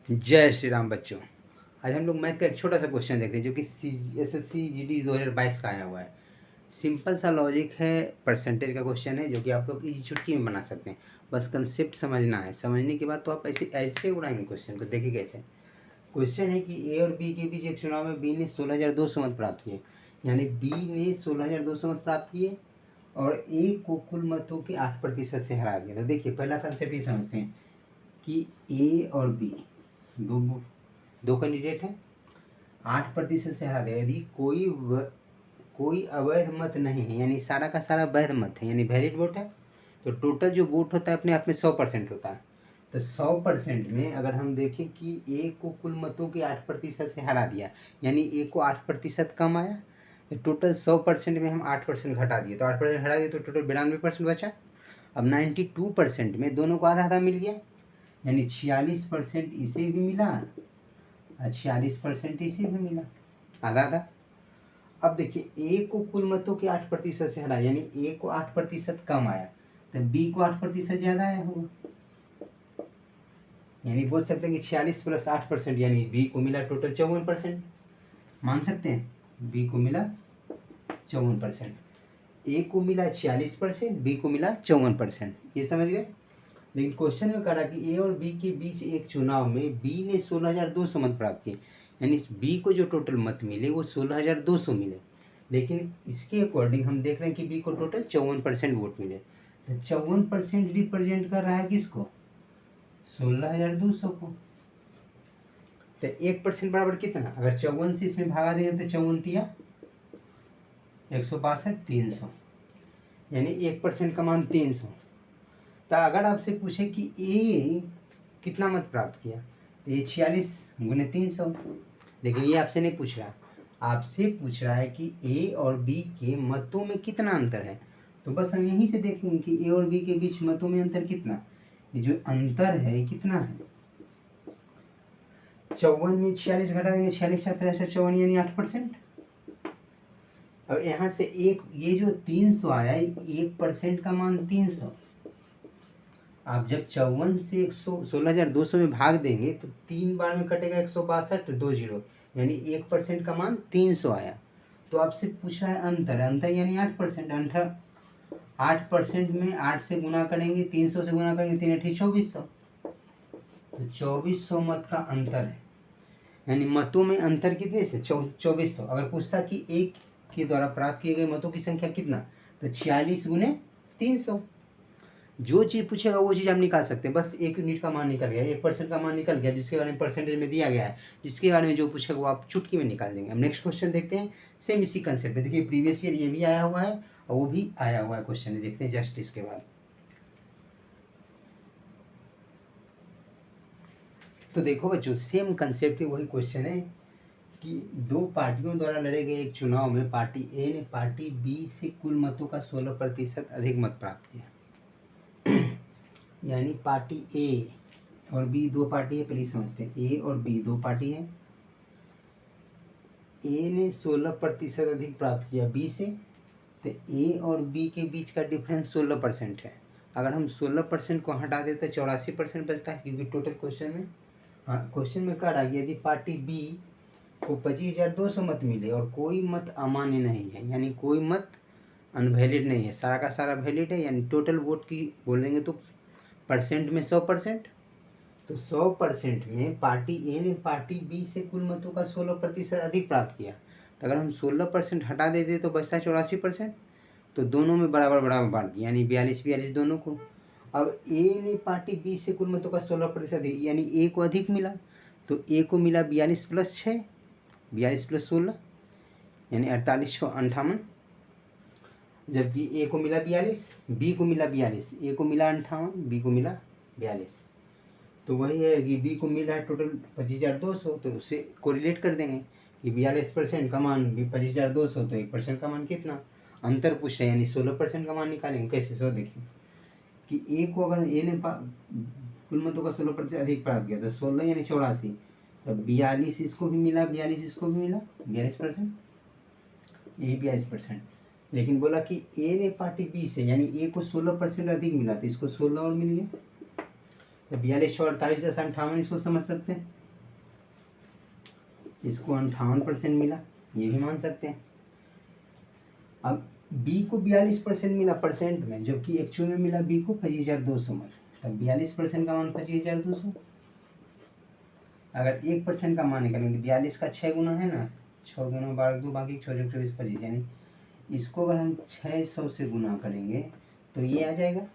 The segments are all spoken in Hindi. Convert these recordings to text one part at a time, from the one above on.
जय श्री राम बच्चों। आज हम लोग मैथ का एक छोटा सा क्वेश्चन देखते हैं जो कि SSC GD 2022 का आया हुआ है। सिंपल सा लॉजिक है, परसेंटेज का क्वेश्चन है जो कि आप लोग इसी चुटकी में बना सकते हैं। बस कंसेप्ट समझना है, समझने के बाद तो आप ऐसे ऐसे उड़ाएंगे क्वेश्चन को। देखिए कैसे क्वेश्चन है कि ए और बी के बीच एक चुनाव में बी ने 16,200 मत प्राप्त किए, यानी बी ने 16,200 मत प्राप्त किए और ए को कुल मतों के 8% से हरा दिया। तो देखिए पहला कंसेप्ट ये समझते हैं कि ए और बी दो कैंडिडेट हैं, 8% से हरा दिया। यदि कोई अवैध मत नहीं है, यानी सारा का सारा वैध मत है, यानी वैलिड वोट है, तो टोटल जो वोट होता है अपने आप में 100% होता है। तो 100% में अगर हम देखें कि ए को कुल मतों के 8% से हरा दिया, यानी ए को 8% कम आया, तो टोटल 100% में हम 8% घटा दिए, तो 8% हटा दिए तो टोटल 92% बचा। अब 92% में दोनों को आधा आधा मिल गया, यानी 46% इसे भी मिला और 46% इसे भी मिला, आधा आधा। अब देखिए ए को कुल मतों के 8% से हटा, यानी ए को 8% कम आया, तो बी को 8% ज़्यादा आया होगा। यानी बोल सकते हैं कि 46 + 8%, यानी बी को मिला टोटल 54%। मान सकते हैं बी को मिला 54%, ए को मिला 46%, बी को मिला 54%। ये समझ गए। लेकिन क्वेश्चन में कहा कि ए और बी के बीच एक चुनाव में बी ने 16,200 मत प्राप्त किए, यानी बी को जो टोटल मत मिले वो 16,200 मिले। लेकिन इसके अकॉर्डिंग हम देख रहे हैं कि बी को टोटल 54% वोट मिले। तो 54% रिप्रेजेंट कर रहा है किसको? 16,200 को। तो 1% बराबर कितना? अगर 54 से इसमें भागा देंगे तो 54 तिया 162, 300, यानी 1% का मान 300। तो अगर आपसे पूछे कि ए कितना मत प्राप्त किया, तो ये 46 × 300। लेकिन ये आपसे नहीं पूछ रहा, आपसे पूछ रहा है कि ए और बी के मतों में कितना अंतर है। तो बस हम यहीं से देखेंगे कि ए और बी के बीच मतों में अंतर कितना, ये जो अंतर है कितना है। 54 में 46 घटा देंगे, 46 × 54, यानी 8%। अब यहाँ से एक ये जो 300 आया, 1% का मान 300। आप जब 54 से 16,200 में भाग देंगे तो 3 बार में कटेगा 162, 2 0, यानी 1% का मान 300 आया। तो आपसे पूछ रहा है अंतर, अंतर यानी 8%। 8% में 8 से गुना करेंगे, 300 से गुना करेंगे, 3 8 2400, तो 2400 मत का अंतर है। यानी मतों में अंतर कितने से? 2400। अगर पूछता कि एक के द्वारा प्राप्त किए गए मतों की संख्या कितना, तो 46 × 300। जो चीज़ पूछेगा वो चीज़ आप निकाल सकते हैं। बस 1 यूनिट का मान निकल गया, 1% का मान निकल गया, जिसके बारे में परसेंटेज में दिया गया है, जिसके बारे में जो पूछेगा वो आप चुटकी में निकाल देंगे। अब नेक्स्ट क्वेश्चन देखते हैं, सेम इसी कंसेप्ट पे। देखिए प्रीवियस ईयर ये भी आया हुआ है और वो भी आया हुआ है क्वेश्चन, देखते हैं जस्ट इसके बाद। तो देखो बच्चों, सेम कंसेप्ट वही क्वेश्चन है कि दो पार्टियों द्वारा लड़े गए एक चुनाव में पार्टी ए ने पार्टी बी से कुल मतों का 16% अधिक मत प्राप्त किया। यानी पार्टी ए और बी दो पार्टी है, पहले समझते हैं। ए और बी दो पार्टी है, ए ने 16% अधिक प्राप्त किया बी से, तो ए और बी के बीच का डिफरेंस 16% है। अगर हम 16% को हटा देते तो 84% बचता है, क्योंकि टोटल क्वेश्चन में क्वेश्चन में कह रहा है यदि पार्टी बी को 25,200 मत मिले और कोई मत अमान्य नहीं है, यानी कोई मत अनवैलिड नहीं है, सारा का सारा वैलिड है, यानी टोटल वोट की बोलेंगे तो परसेंट में 100%। तो 100% में पार्टी ए ने पार्टी बी से कुल मतों का 16% अधिक प्राप्त किया। तो अगर हम 16% हटा देते तो बचता है 84%। तो दोनों में बराबर बराबर बांट दिया, यानी 42-42 दोनों को। अब ए ने पार्टी बी से कुल मतों का 16% अधिक, यानी ए को अधिक मिला, तो ए को मिला 42 + 6, 42 + 16, यानी 4858। जबकि ए को मिला 42, बी को मिला 42, ए को मिला 58, बी को मिला 42। तो वही है कि बी को मिला है टोटल 25,200, तो उससे कोरिलेट कर देंगे कि 42% का मान 25,200, तो 1% का मान कितना अंतर पूछ रहे हैं, यानी 16% का मान निकालेंगे। कैसे? सो देखिए कि ए को अगर ए ने कुल मतों का 16% अधिक प्राप्त किया, तो 16 यानी 84, तो 42 इसको भी मिला, 42 इसको भी मिला, 42%, ये 42%। लेकिन बोला कि ए ने पार्टी बी से, यानी ए को 16% अधिक मिला, तो इसको 16 और मिल गया, तो 42 और 48 58 इसको समझ सकते हैं। इसको 58% मिला, ये भी मान सकते हैं। अब बी को 42% मिला परसेंट में, जबकि एक्चुअल में मिला बी को 25,200 में, तब 42% का मान 25,200। अगर 1% का मान निकालेंगे, 42 का 6 गुना है ना, 6 गुना 12 2 बाकी 6 24 25, यानी इसको अगर हम 600 से गुना करेंगे तो ये आ जाएगा।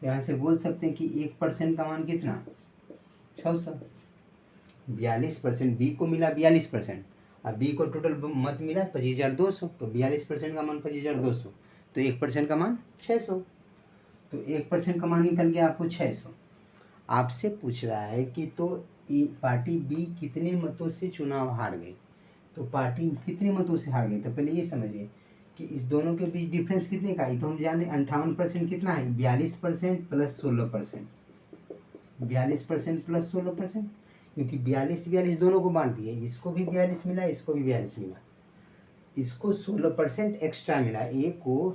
यहाँ से बोल सकते हैं कि 1% का मान कितना, 600। 42% बी को मिला 42%, अब बी को टोटल मत मिला 25,200, तो 42% का मान 25,200, तो 1% का मान 600, तो 1% का मान निकल गया आपको 600। आपसे पूछ रहा है कि तो पार्टी बी कितने मतों से चुनाव हार गई, तो पार्टी कितने मतों से हार गई, तो पहले ये समझिए कि इस दोनों के बीच डिफरेंस कितने का है। तो हम जाने 58% कितना है, 42% प्लस 16%, 42% प्लस 16%, क्योंकि 42 दोनों को बांट दिए, इसको भी 42 मिला, इसको भी 42 मिला, इसको 16% एक्स्ट्रा मिला, ए को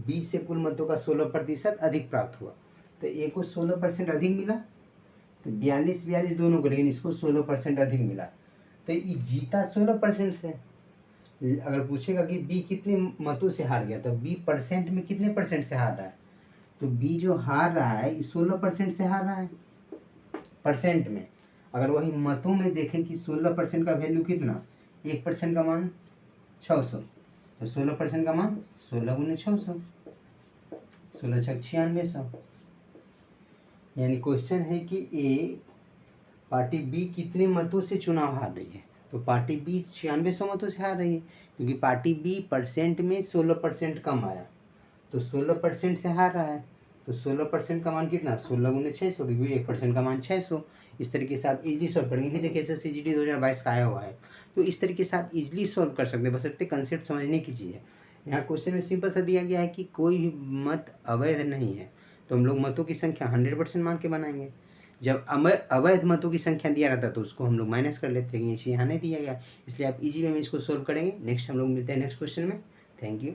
20 से कुल मतों का 16% अधिक प्राप्त हुआ, तो ए को 16% अधिक मिला, तो 42 दोनों को, लेकिन इसको 16% अधिक मिला, तो ये जीता 16% से। अगर पूछेगा कि बी कितने मतों से हार गया, तो बी परसेंट में कितने परसेंट से हार रहा है, तो बी जो हार रहा है 16% से हार रहा है परसेंट में। अगर वही मतों में देखें कि 16% का वैल्यू कितना, 1% का मान 600, तो 16% का मान 16 गुने 600, 16 छक 9600। यानी क्वेश्चन है कि ए पार्टी बी कितने मतों से चुनाव हार रही है, तो पार्टी बी 9600 मतों से हार रही है, क्योंकि पार्टी बी परसेंट में 16% कम आया, तो 16% से हार रहा है, तो 16% का मान कितना, 16 गुने 600, क्योंकि 1% का मान 600। इस तरीके से आप इजीली सॉल्व करेंगे। फिर देखिए SSCGD 2022 का आया हुआ है, तो इस तरीके से आप इजीली सॉल्व कर सकते हैं, बशर्ते कंसेप्ट समझने की चीज़ है। यहाँ क्वेश्चन में सिंपल सा दिया गया है कि कोई भी मत अवैध नहीं है, तो हम लोग मतों की संख्या 100% मान के बनाएंगे। जब अवैध मतों की संख्या दिया रहता है तो उसको हम लोग माइनस कर लेते हैं, ये यहाँ नहीं दिया गया, इसलिए आप इजी वे में इसको सोल्व करेंगे। नेक्स्ट हम लोग मिलते हैं नेक्स्ट क्वेश्चन में। Thank you.